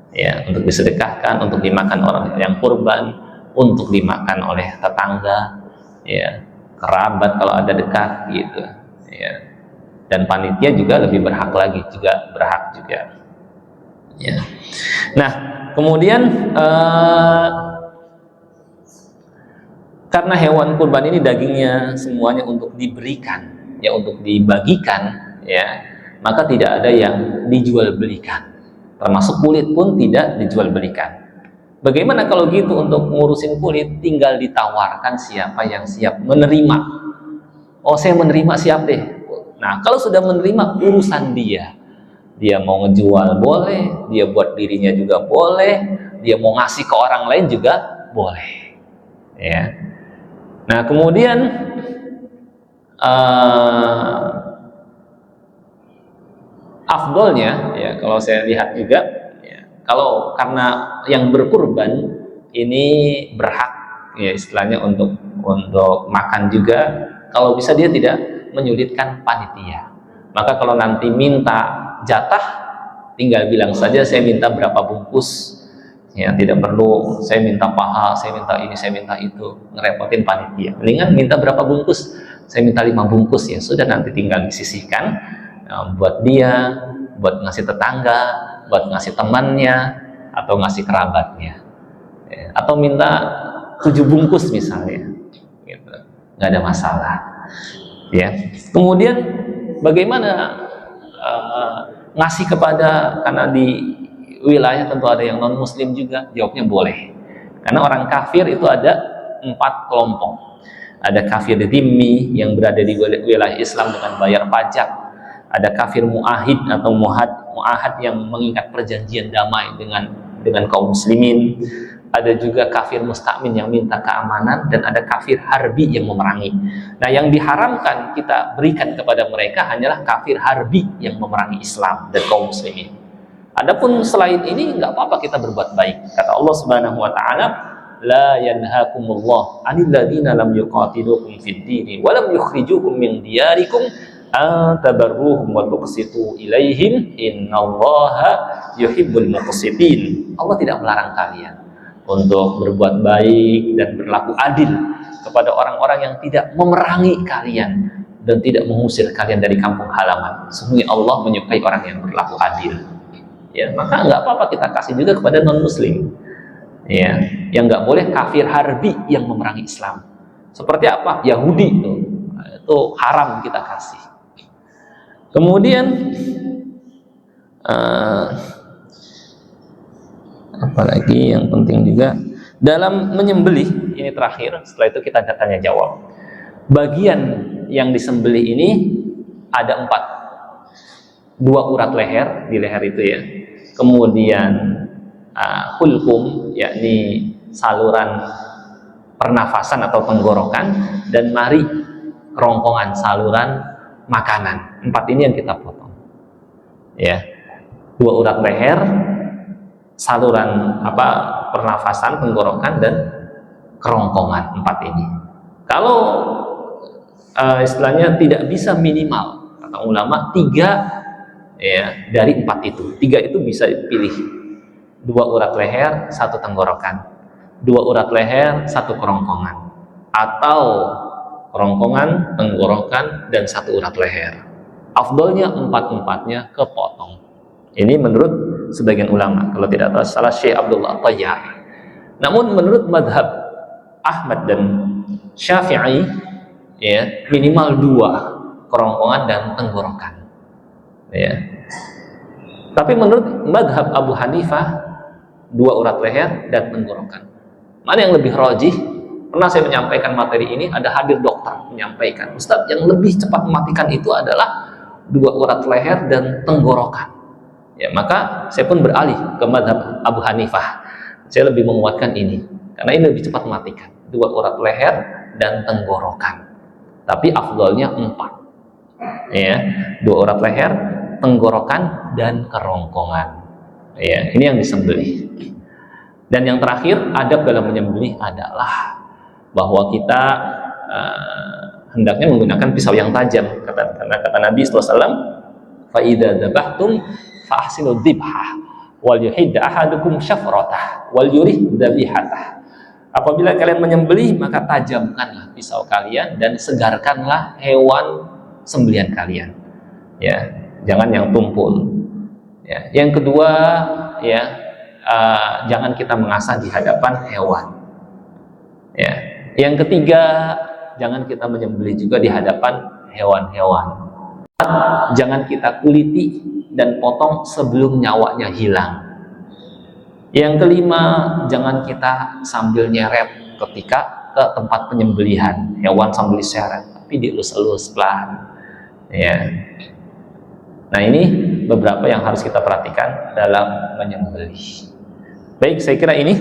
ya, untuk disedekahkan, untuk dimakan orang yang kurban, untuk dimakan oleh tetangga, ya, kerabat kalau ada dekat, gitu, ya. Dan panitia juga lebih berhak lagi, juga berhak juga, ya. Nah, kemudian karena hewan kurban ini dagingnya semuanya untuk diberikan, ya, untuk dibagikan, ya, maka tidak ada yang dijual belikan, termasuk kulit pun tidak dijual belikan. Bagaimana kalau gitu? Untuk ngurusin kulit tinggal ditawarkan siapa yang siap menerima. Oh, saya menerima, siap deh. Nah, kalau sudah menerima, urusan dia mau ngejual boleh, dia buat dirinya juga boleh, dia mau ngasih ke orang lain juga boleh, ya. Nah, kemudian afdolnya, ya, kalau saya lihat juga, ya, kalau karena yang berkurban ini berhak, ya, istilahnya untuk makan juga, kalau bisa dia tidak menyulitkan panitia. Maka kalau nanti minta jatah, tinggal bilang saja saya minta berapa bungkus, ya, tidak perlu saya minta paha, saya minta ini, saya minta itu, ngerepotin panitia. Mendingan minta berapa bungkus, saya minta 5 bungkus, ya sudah, nanti tinggal disisihkan, buat dia, buat ngasih tetangga, buat ngasih temannya, atau ngasih kerabatnya, ya. Atau minta 7 bungkus misalnya, gitu, nggak ada masalah, ya. Kemudian bagaimana ngasih kepada, karena di wilayah tentu ada yang non muslim juga, jawabnya boleh, karena orang kafir itu ada 4 kelompok. Ada kafir dhimmi yang berada di wilayah Islam dengan bayar pajak, ada kafir muahid atau muahad yang mengikat perjanjian damai dengan kaum muslimin, ada juga kafir musta'min yang minta keamanan, dan ada kafir harbi yang memerangi. Nah, yang diharamkan kita berikan kepada mereka hanyalah kafir harbi yang memerangi Islam dan kaum muslimin. Adapun selain ini nggak apa-apa kita berbuat baik. Kata Allah Subhanahu wa taala, la yanhakumullah 'anil ladzina lam yuqatilukum fid dini wa lam yukhrijukum min diyarikum an tabarruhum wa tuqsitu ilaihim innallaha yuhibbul muqsitin. Allah tidak melarang kalian untuk berbuat baik dan berlaku adil kepada orang-orang yang tidak memerangi kalian dan tidak mengusir kalian dari kampung halaman. Sesungguhnya Allah menyukai orang yang berlaku adil. Ya, maka nggak apa-apa kita kasih juga kepada non muslim, ya. Yang nggak boleh kafir harbi yang memerangi Islam. Seperti apa? Yahudi itu haram kita kasih. Kemudian apalagi yang penting juga dalam menyembelih, ini terakhir, setelah itu kita tanya jawab. Bagian yang disembelih ini ada 4, 2 urat leher, di leher itu, ya. Kemudian hulkum, yakni saluran pernafasan atau tenggorokan, dan mari, kerongkongan, saluran makanan. 4 ini yang kita potong, ya. 2 urat leher, saluran pernafasan, tenggorokan, dan kerongkongan, 4 ini. Kalau istilahnya tidak bisa minimal, kata ulama 3, ya, dari 4 itu. 3 itu bisa pilih. 2 urat leher, 1 tenggorokan, 2 urat leher, 1 kerongkongan, atau kerongkongan, tenggorokan, dan 1 urat leher. Afdolnya 4-4-nya kepotong. Ini menurut sebagian ulama, kalau tidak salah Syekh Abdullah Tayyar. Namun menurut madhab Ahmad dan Syafi'i, ya, minimal 2, kerongkongan dan tenggorokan, ya. Tapi menurut madhab Abu Hanifah, 2 urat leher dan tenggorokan. Mana yang lebih rajih? Pernah saya menyampaikan materi ini, ada hadir dokter menyampaikan, Ustadz, yang lebih cepat mematikan itu adalah 2 urat leher dan tenggorokan. Ya, maka saya pun beralih ke madhab Abu Hanifah. Saya lebih menguatkan ini, karena ini lebih cepat mematikan, 2 urat leher dan tenggorokan. Tapi afdolnya 4, ya, 2 urat leher, tenggorokan, dan kerongkongan, ya. Ini yang disembelih. Dan yang terakhir, adab dalam menyembelih adalah bahwa kita hendaknya menggunakan pisau yang tajam, karena kata Nabi SAW, Fa idza dzabhtum fa ahsinu dzibhah wal yuhid ahadukum syafratah wal yurih dzabihatah. Apabila kalian menyembelih, maka tajamkanlah pisau kalian dan segarkanlah hewan sembelihan kalian. Ya, jangan yang tumpul. Ya. Yang kedua, ya, jangan kita mengasah di hadapan hewan. Ya. Yang ketiga, jangan kita menyembelih juga di hadapan hewan-hewan. Jangan kita kuliti dan potong sebelum nyawanya hilang. Yang kelima, jangan kita sambil nyeret ketika ke tempat penyembelihan hewan sambil diseret, tapi dielus-elus pelan. Ya. Nah, ini beberapa yang harus kita perhatikan dalam menyembelih. Baik, saya kira ini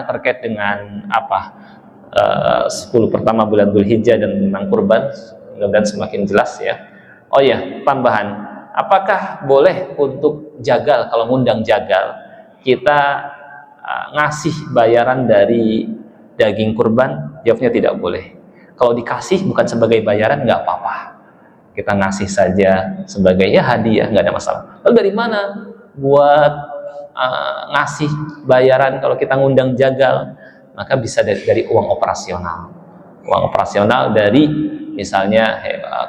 terkait dengan 10 pertama bulan Dzulhijjah dan tentang kurban, mudah-mudahan semakin jelas ya. Oh ya, tambahan, apakah boleh untuk jagal, kalau ngundang jagal kita ngasih bayaran dari daging kurban? Jawabnya tidak boleh. Kalau dikasih bukan sebagai bayaran nggak apa-apa, kita ngasih saja sebagai ya hadiah, nggak ada masalah. Lalu dari mana buat ngasih bayaran kalau kita ngundang jagal? Maka bisa dari uang operasional. Uang operasional dari misalnya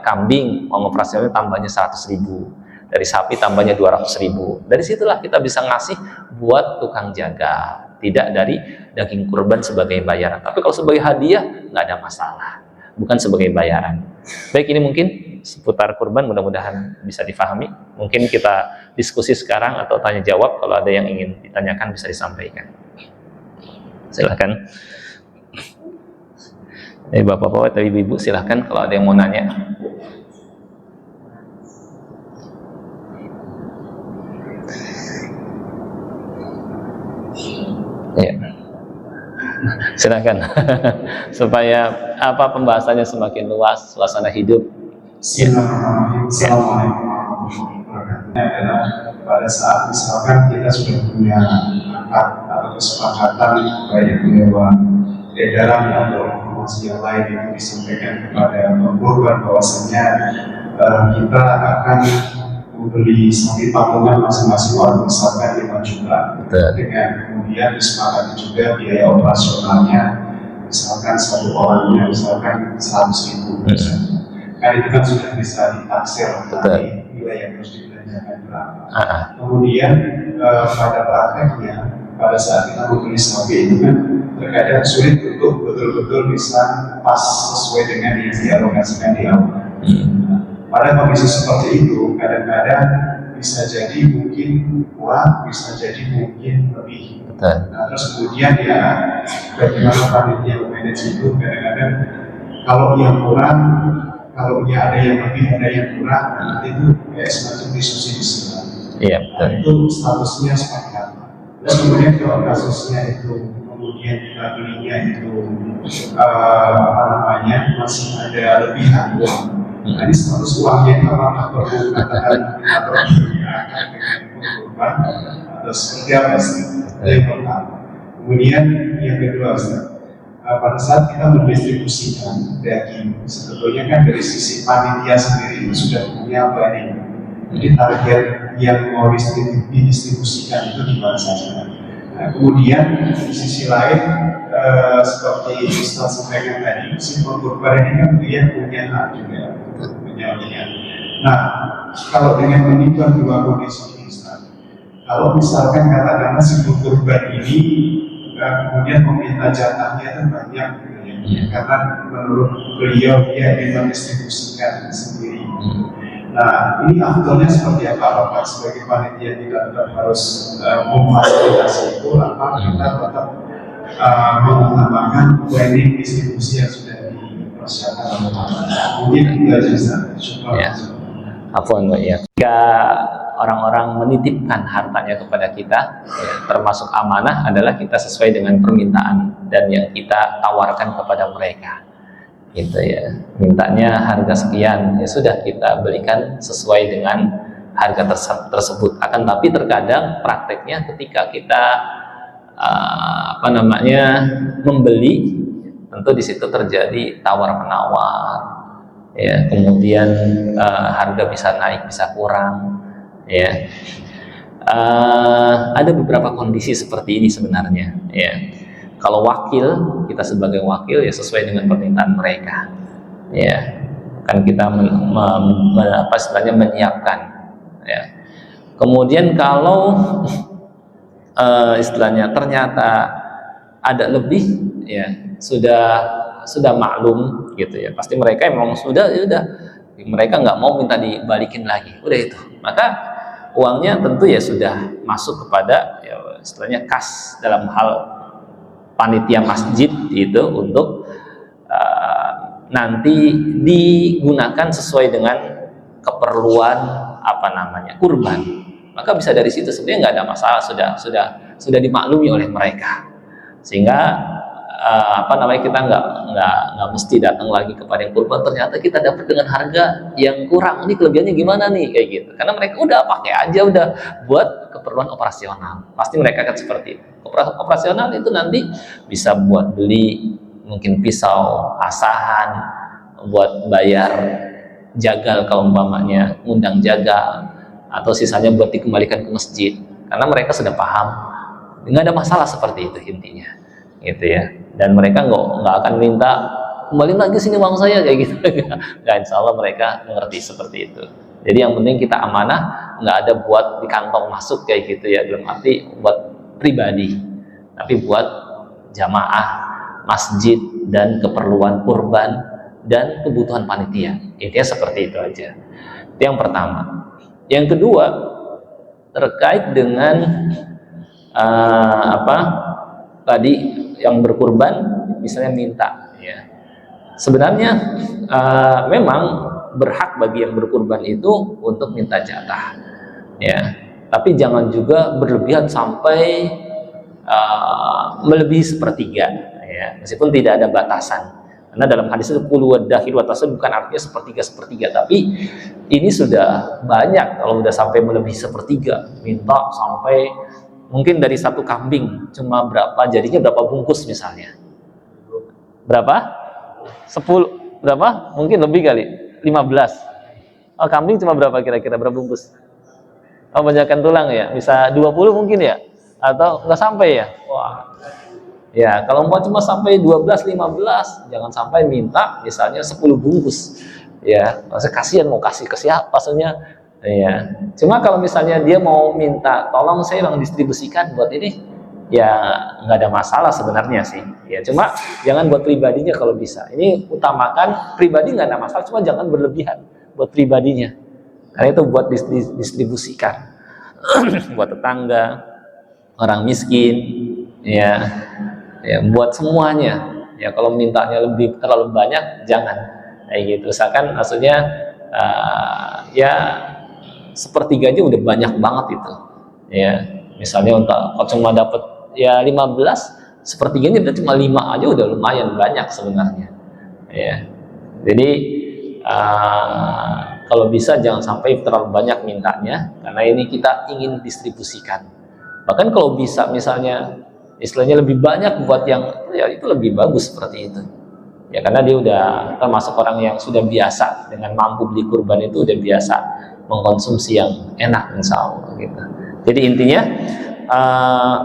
kambing, uang operasionalnya tambahnya 100.000. Dari sapi tambahnya 200.000. Dari situlah kita bisa ngasih buat tukang jaga, tidak dari daging kurban sebagai bayaran. Tapi kalau sebagai hadiah nggak ada masalah, bukan sebagai bayaran. Baik, ini mungkin seputar kurban, mudah-mudahan bisa difahami. Mungkin kita diskusi sekarang atau tanya jawab, kalau ada yang ingin ditanyakan bisa disampaikan. Silahkan. Bapak-bapak atau ibu-ibu silahkan kalau ada yang mau nanya. Ya, silakan. Supaya pembahasannya semakin luas, suasana hidup. Assalamualaikum warahmatullahi wabarakatuh. Pada saat misalkan kita sudah punya akad atau kesepakatan baik lewat edaran atau informasi yang lain itu disampaikan kepada korban bahwasanya kita akan membeli sapi patungan masing-masing orang misalkan 5 juta dengan kemudian disepakati juga biaya operasionalnya misalkan satu orangnya misalkan 100.000 kan itu kan sudah bisa ditaksir dari nilai yang harus dibelanjakan berapa. Kemudian pada prakteknya pada saat kita membeli sapi itu kan terkadang sulit untuk betul-betul bisa pas sesuai dengan yang dialokasikan di awal. Pada kondisi seperti itu, kadang-kadang bisa jadi mungkin kurang, bisa jadi mungkin lebih. Nah, terus kemudian ya, bagaimana panitia memanage itu kadang-kadang kalau yang kurang, kalau ya ada yang lebih, ada yang kurang, itu kayak semacam diskusi. Iya. Itu statusnya seperti apa? Terus kemudian kalau kasusnya itu kemudian kita belinya itu masih ada lebihan uang. Nah, ini status uangnya apakah perlu katakan atau digunakan dengan kurban atau seperti apa sih? Yang pertama. Kemudian yang kedua, pada saat kita mendistribusikan daging, sebetulnya kan dari sisi panitia sendiri sudah punya planning. Jadi target yang mau didistribusikan itu di mana saja. Nah, kemudian di sisi lain seperti Ustaz sampaikan tadi, si korban ini kan dia punya hak juga. Nah, kalau dengan menimbang dua kondisi ini, kalau misalkan katakanlah si korban ini kemudian meminta jatahnya itu banyak, gitu ya, karena menurut beliau dia ingin mendistribusikan sendiri. Nah, ini afdolnya seperti apa? Apakah sebagai panitia kita tetap harus memfasilitasi itu, apa kita tetap mengutamakan planning distribusi yang sudah dipersiapkan? Mungkin itu aja, Ustaz. Ya. Afwan, ya. Jika orang-orang menitipkan hartanya kepada kita, ya, termasuk amanah adalah kita sesuai dengan permintaan dan yang kita tawarkan kepada mereka. Gitu ya. Mintanya harga sekian, ya sudah kita berikan sesuai dengan harga tersebut. Akan tapi terkadang prakteknya ketika kita membeli, tentu di situ terjadi tawar menawar. ya, kemudian harga bisa naik bisa kurang, ya. Ada beberapa kondisi seperti ini sebenarnya, ya. Kalau wakil, kita sebagai wakil ya sesuai dengan permintaan mereka, ya. Kan kita istilahnya menyiapkan, ya. Kemudian kalau istilahnya ternyata ada lebih, ya sudah maklum gitu ya, pasti mereka memang sudah ya udah, mereka nggak mau minta dibalikin lagi, udah itu, maka uangnya tentu ya sudah masuk kepada ya, istilahnya kas dalam hal panitia masjid itu untuk nanti digunakan sesuai dengan keperluan kurban. Maka bisa dari situ sebenarnya nggak ada masalah, sudah dimaklumi oleh mereka, sehingga kita nggak mesti datang lagi kepada yang kurban, ternyata kita dapat dengan harga yang kurang, ini kelebihannya gimana nih, kayak gitu. Karena mereka udah pakai aja, udah buat keperluan operasional, pasti mereka akan seperti itu. Operasional itu nanti bisa buat beli mungkin pisau asahan, buat bayar jagal kalau umpamanya undang jagal, atau sisanya buat dikembalikan ke masjid, karena mereka sudah paham, nggak ada masalah seperti itu intinya, gitu ya. Dan mereka nggak akan minta kembali lagi sini uang saya kayak gitu, nggak, insya Allah mereka mengerti seperti itu. Jadi yang penting kita amanah, nggak ada buat di kantong masuk kayak gitu ya, belum arti buat pribadi, tapi buat jamaah masjid dan keperluan kurban dan kebutuhan panitia. Intinya seperti itu aja. Itu yang pertama. Yang kedua, terkait dengan tadi yang berkurban misalnya minta, ya. Sebenarnya memang berhak bagi yang berkurban itu untuk minta jatah, ya. Tapi jangan juga berlebihan sampai melebihi sepertiga, ya. Meskipun tidak ada batasan. Karena dalam hadis itu qul waddakhil wa tasad bukan artinya sepertiga, tapi ini sudah banyak. Kalau sudah sampai melebihi sepertiga, minta sampai mungkin dari satu kambing cuma berapa, jadinya berapa bungkus misalnya, berapa? 10, berapa? Mungkin lebih kali, 15. Oh, kambing cuma berapa kira-kira, berapa bungkus? Oh, banyakkan tulang ya, bisa 20 mungkin ya, atau nggak sampai ya? Wah, ya kalau mau cuma sampai 12, 15, jangan sampai minta misalnya 10 bungkus, ya. Maksudnya kasihan, mau kasih ke siapa maksudnya, ya. Cuma kalau misalnya dia mau minta tolong saya bang distribusikan buat ini, ya nggak ada masalah sebenarnya sih, ya. Cuma jangan buat pribadinya kalau bisa. Ini utamakan pribadi, nggak ada masalah, cuma jangan berlebihan buat pribadinya, karena itu buat distribusikan buat tetangga, orang miskin, ya, ya buat semuanya. Ya kalau mintanya terlalu banyak jangan kayak gitu. Misalkan maksudnya ya sepertiga aja udah banyak banget itu, ya. Misalnya untuk kalau cuma dapat ya 15, sepertiganya udah cuma 5 aja udah lumayan banyak sebenarnya, ya. Jadi kalau bisa jangan sampai terlalu banyak mintanya, karena ini kita ingin distribusikan. Bahkan kalau bisa misalnya istilahnya lebih banyak buat yang ya itu lebih bagus seperti itu, ya, karena dia udah termasuk orang yang sudah biasa dengan mampu beli kurban, itu udah biasa mengkonsumsi yang enak insya Allah gitu. Jadi intinya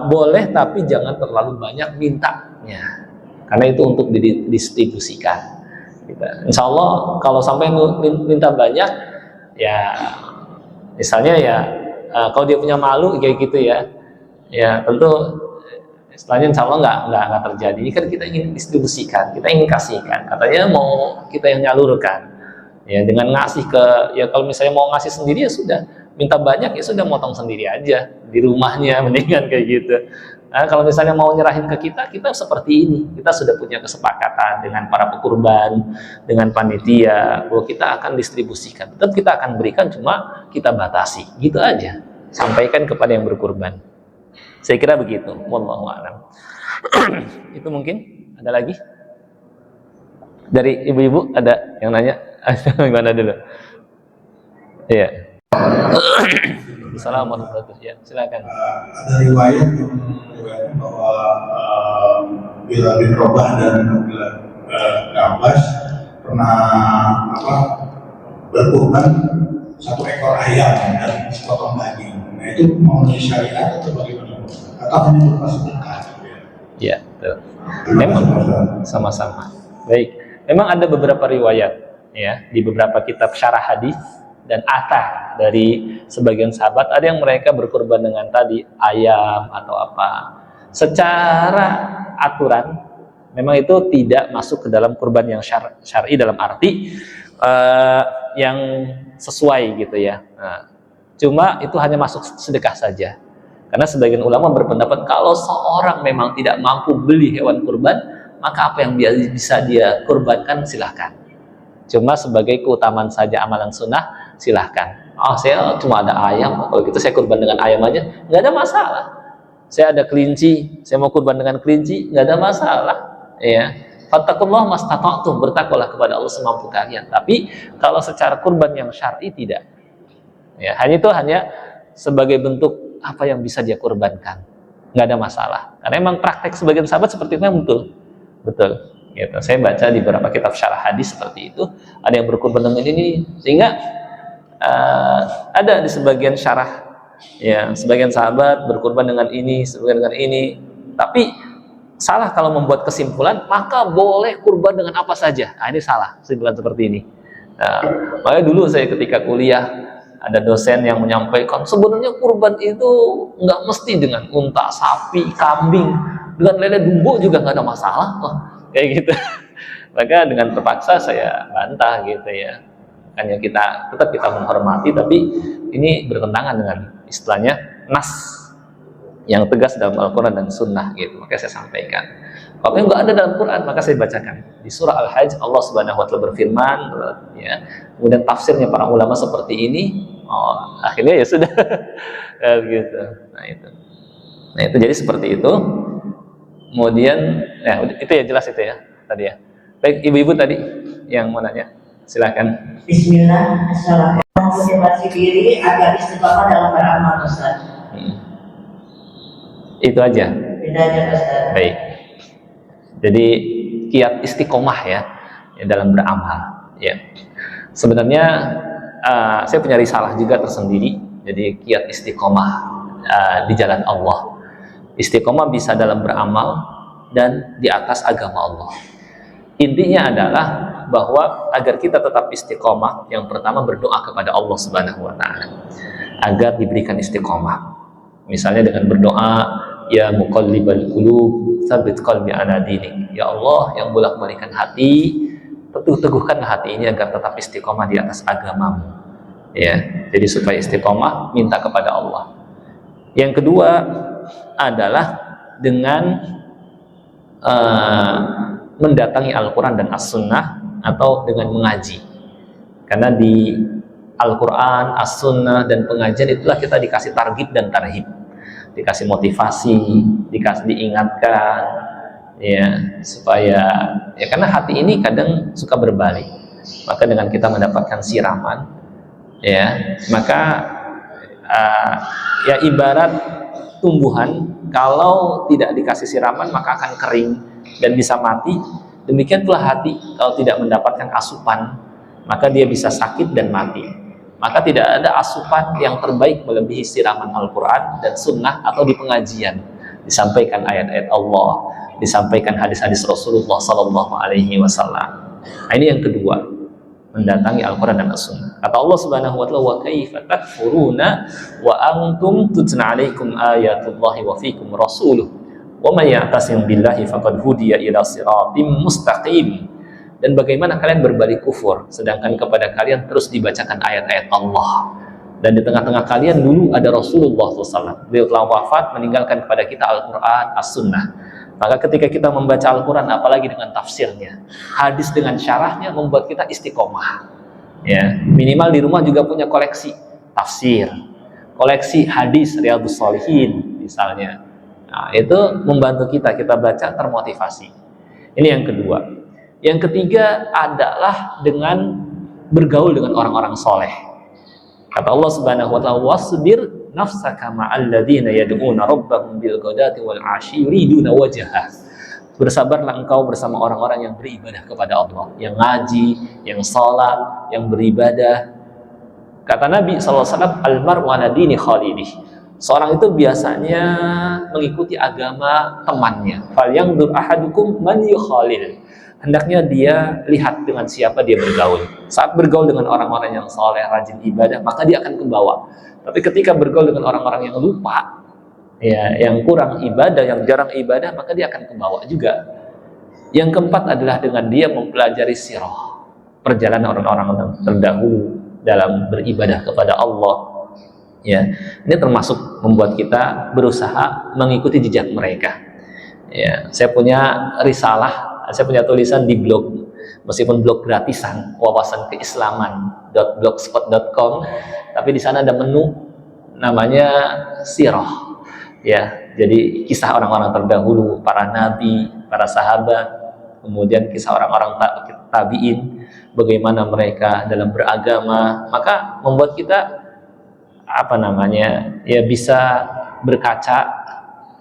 boleh, tapi jangan terlalu banyak mintanya, karena itu untuk didistribusikan gitu. Insya Allah kalau sampai minta banyak, ya misalnya ya kalau dia punya malu kayak gitu ya, ya tentu istilahnya insya Allah nggak terjadi. Ini kan kita ingin distribusikan, kita ingin kasihkan, katanya mau kita yang nyalurkan, ya, dengan ngasih ke, ya kalau misalnya mau ngasih sendiri ya sudah, minta banyak ya sudah, motong sendiri aja di rumahnya, mendingan kayak gitu. Nah, kalau misalnya mau nyerahin ke kita seperti ini, kita sudah punya kesepakatan dengan para pekurban, dengan panitia, bahwa kita akan distribusikan, tetap kita akan berikan, cuma kita batasi, gitu aja, sampaikan kepada yang berkurban. Saya kira begitu. Wallahu a'lam. Itu mungkin ada lagi dari ibu-ibu, ada yang nanya? Gimana dulu? Iya. Assalamualaikum warahmatullahi wabarakatuh. Ya, silakan. Ada riwayat yang meriwayatkan bahwa Bilal bin Rabah dan Abdullah bin Abbas pernah berkorban 1 ekor ayam dan sepotong daging. Nah itu memenuhi syariat atau bagaimana? Atau hanya berupa sedekah? Ya, betul. Memang sama-sama. Baik. Memang ada beberapa riwayat ya di beberapa kitab syarah hadis dan athar dari sebagian sahabat, ada yang mereka berkurban dengan tadi ayam atau apa. Secara aturan memang itu tidak masuk ke dalam kurban yang syar'i dalam arti yang sesuai gitu ya. Nah, cuma itu hanya masuk sedekah saja. Karena sebagian ulama berpendapat kalau seorang memang tidak mampu beli hewan kurban, maka apa yang bisa dia kurbankan silahkan. Cuma sebagai keutamaan saja amalan sunnah silahkan. Oh, saya cuma ada ayam, kalau gitu saya kurban dengan ayam aja, nggak ada masalah. Saya ada kelinci, saya mau kurban dengan kelinci, nggak ada masalah. Ya, fattaqullaha mastata'tum, bertakwalah kepada Allah semampu kalian. Tapi kalau secara kurban yang syar'i tidak. Ya, hanya sebagai bentuk apa yang bisa dia kurbankan, nggak ada masalah. Karena memang praktek sebagian sahabat seperti itu betul. Gitu. Saya baca di beberapa kitab syarah hadis seperti itu, ada yang berkurban dengan ini, sehingga ada di sebagian syarah, ya sebagian sahabat berkurban dengan ini, sebagian dengan ini. Tapi salah kalau membuat kesimpulan, maka boleh kurban dengan apa saja. Nah, ini salah kesimpulan seperti ini. Makanya dulu saya ketika kuliah, ada dosen yang menyampaikan sebenarnya kurban itu nggak mesti dengan unta, sapi, kambing, dengan lele dumbo juga nggak ada masalah, kayak gitu. Maka dengan terpaksa saya bantah gitu ya. Hanya tetap kita menghormati, tapi ini bertentangan dengan istilahnya nas yang tegas dalam Al-Quran dan Sunnah gitu. Maka saya sampaikan. Kalau nggak ada dalam Quran, maka saya bacakan. Di surah Al-Hajj Allah Subhanahu Wa Taala berfirman, ya. Kemudian tafsirnya para ulama seperti ini. Oh, akhirnya ya sudah, gitu. Nah itu jadi seperti itu. Kemudian, itu ya jelas itu ya tadi ya. Baik, ibu-ibu tadi yang mau nanya, silakan. Bismillah, assalamualaikum. Motivasi diri agar istiqomah dalam beramal, Ustaz. Itu aja. Beda aja, Ustaz. Baik. Jadi kiat istiqomah ya dalam beramal. Ya. Sebenarnya saya punya risalah juga tersendiri. Jadi kiat istiqomah di jalan Allah. Istiqomah bisa dalam beramal dan di atas agama Allah. Intinya adalah bahwa agar kita tetap istiqomah, yang pertama berdoa kepada Allah Subhanahu Wa Taala agar diberikan istiqomah. Misalnya dengan berdoa, ya muqallibal qulub, tsabbit qalbi ala dinik. Ya Allah yang bolak-balikan hati, teguhkanlah hati ini agar tetap istiqomah di atas agamamu. Ya, jadi supaya istiqomah minta kepada Allah. Yang kedua adalah dengan mendatangi Al-Quran dan As-Sunnah atau dengan mengaji. Karena di Al-Quran, As-Sunnah dan pengajian itulah kita dikasih targhib dan tarhib, dikasih motivasi, dikasih diingatkan, ya supaya ya karena hati ini kadang suka berbalik. Maka dengan kita mendapatkan siraman, ya maka ya ibarat tumbuhan kalau tidak dikasih siraman maka akan kering dan bisa mati. Demikian pula hati kalau tidak mendapatkan asupan maka dia bisa sakit dan mati. Maka tidak ada asupan yang terbaik melebihi siraman Al-Quran dan Sunnah atau di pengajian. Disampaikan ayat-ayat Allah, disampaikan hadis-hadis Rasulullah Sallallahu Alaihi Wasallam. Nah, ini yang kedua, mendatangi Al-Quran dan As-Sunnah. Kata Allah Subhanahu Wa Taala, wa kaifa takfuruna wa antum tutla alaikum ayatullahi wa fikum rasuluh wa may ya'tasim billahi faqad hudiya ila siratim mustaqim. Dan bagaimana kalian berbalik kufur sedangkan kepada kalian terus dibacakan ayat-ayat Allah, dan di tengah-tengah kalian dulu ada Rasulullah SAW. Beliau telah wafat meninggalkan kepada kita Al-Quran, As-Sunnah. Maka ketika kita membaca Al-Quran, apalagi dengan tafsirnya, hadis dengan syarahnya, membuat kita istiqomah. Ya, minimal di rumah juga punya koleksi tafsir, koleksi hadis Riyadhus Shalihin misalnya. Nah, itu membantu kita baca termotivasi. Ini yang kedua. Yang ketiga adalah dengan bergaul dengan orang-orang soleh. Kata Allah Subhanahu Wa Taala, wasbir nafsaka ma'al ladzina yad'una rabbahum bil ghadati wal 'ashyi yuriduna wajhah Bersabarlah engkau bersama orang-orang yang beribadah kepada Allah, yang ngaji, yang sholat, yang beribadah. Kata Nabi SAW, almaru ala dini khalidih. Seorang itu biasanya mengikuti agama temannya. Falyanzur ahadukum man yukhalil. Hendaknya dia lihat dengan siapa dia bergaul. Saat bergaul dengan orang-orang yang soleh, rajin ibadah, maka dia akan kebawa. Tapi ketika bergaul dengan orang-orang yang lupa, ya, yang kurang ibadah, yang jarang ibadah, maka dia akan kebawa juga. Yang keempat adalah dengan dia mempelajari sirah, perjalanan orang-orang terdahulu dalam beribadah kepada Allah. Ya, ini termasuk membuat kita berusaha mengikuti jejak mereka. Ya, saya punya risalah, saya punya tulisan di blog, meskipun blog gratisan, wawasankeislaman.blogspot.com, tapi di sana ada menu namanya sirah. Ya, jadi kisah orang-orang terdahulu, para nabi, para sahabat, kemudian kisah orang-orang tabi'in, bagaimana mereka dalam beragama, maka membuat kita ya bisa berkaca,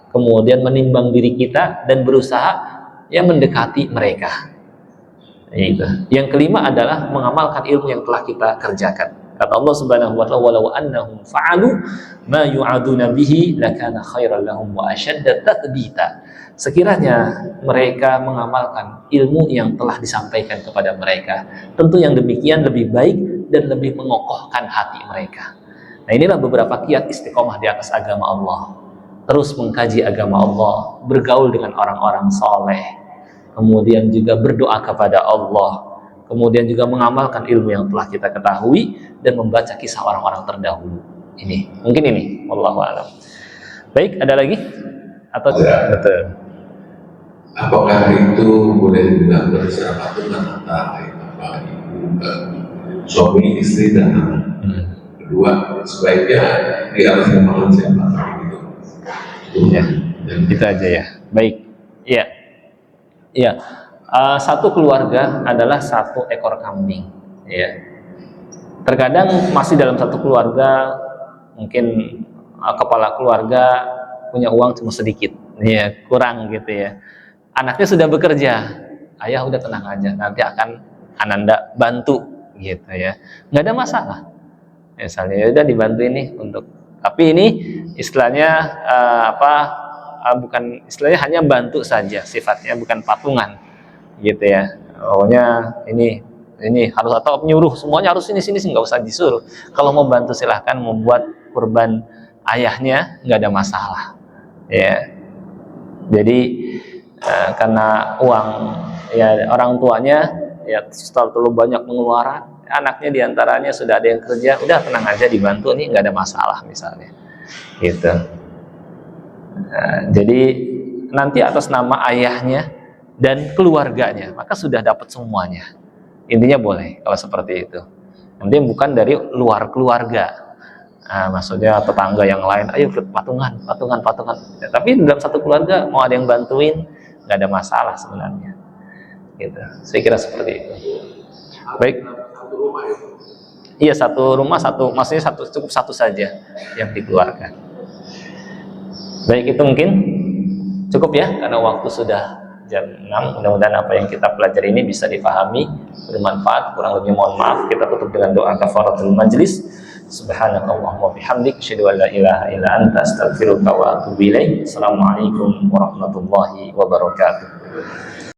kemudian menimbang diri kita dan berusaha ya mendekati mereka. Itu. Yang kelima adalah mengamalkan ilmu yang telah kita kerjakan. Kata Allah Subhanahu wa ta'ala, walau annahum fa'alu ma yu'aduna bihi lakana khairan lahum wa ashadda tathbita. Sekiranya mereka mengamalkan ilmu yang telah disampaikan kepada mereka, tentu yang demikian lebih baik dan lebih mengokohkan hati mereka. Nah, inilah beberapa kiat istiqomah di atas agama Allah. Terus mengkaji agama Allah, bergaul dengan orang-orang soleh, kemudian juga berdoa kepada Allah, kemudian juga mengamalkan ilmu yang telah kita ketahui dan membaca kisah orang-orang terdahulu. Ini, mungkin ini, wallahu a'lam. Baik, ada lagi? Atau betul? Apakah itu boleh dibilang bersama dengan antara bapak, ibu, suami, istri, dan anak? Kedua, sebaiknya di atas kemauan siapa? Gitu. Ya, itu aja ya. Baik, ya, ya. Satu keluarga adalah satu ekor kambing. Ya. Terkadang masih dalam satu keluarga, mungkin kepala keluarga punya uang cuma sedikit, ya, kurang gitu ya. Anaknya sudah bekerja, ayah udah tenang aja, nanti akan Ananda bantu, gitu ya. Nggak ada masalah. Misalnya ya udah dibantu ini untuk, tapi ini istilahnya bukan istilahnya, hanya bantu saja, sifatnya bukan patungan gitu ya. Pokoknya ini harus, atau menyuruh semuanya harus sini nggak usah disuruh. Kalau mau bantu silahkan, membuat kurban ayahnya nggak ada masalah ya. Jadi karena uang ya orang tuanya ya terlalu banyak pengeluaran, anaknya diantaranya sudah ada yang kerja, udah tenang aja dibantu nih, nggak ada masalah misalnya gitu. Jadi nanti atas nama ayahnya dan keluarganya, maka sudah dapat semuanya. Intinya boleh kalau seperti itu. Nanti bukan dari luar keluarga, maksudnya tetangga yang lain, ayo patungan ya, tapi dalam satu keluarga mau ada yang bantuin, nggak ada masalah sebenarnya gitu. Saya kira seperti itu. Baik. Iya, satu rumah, maksudnya cukup satu saja yang dikeluarkan. Baik, itu mungkin cukup ya, karena waktu sudah jam 6. Mudah-mudahan apa yang kita pelajari ini bisa dipahami, bermanfaat. Kurang lebih mohon maaf. Kita tutup dengan doa kafaratul majlis. Subhanakallahumma bihamdik, asyhadu an la ilaha illa anta, astaghfiruka wa atubu ilaik. Assalamualaikum warahmatullahi wabarakatuh.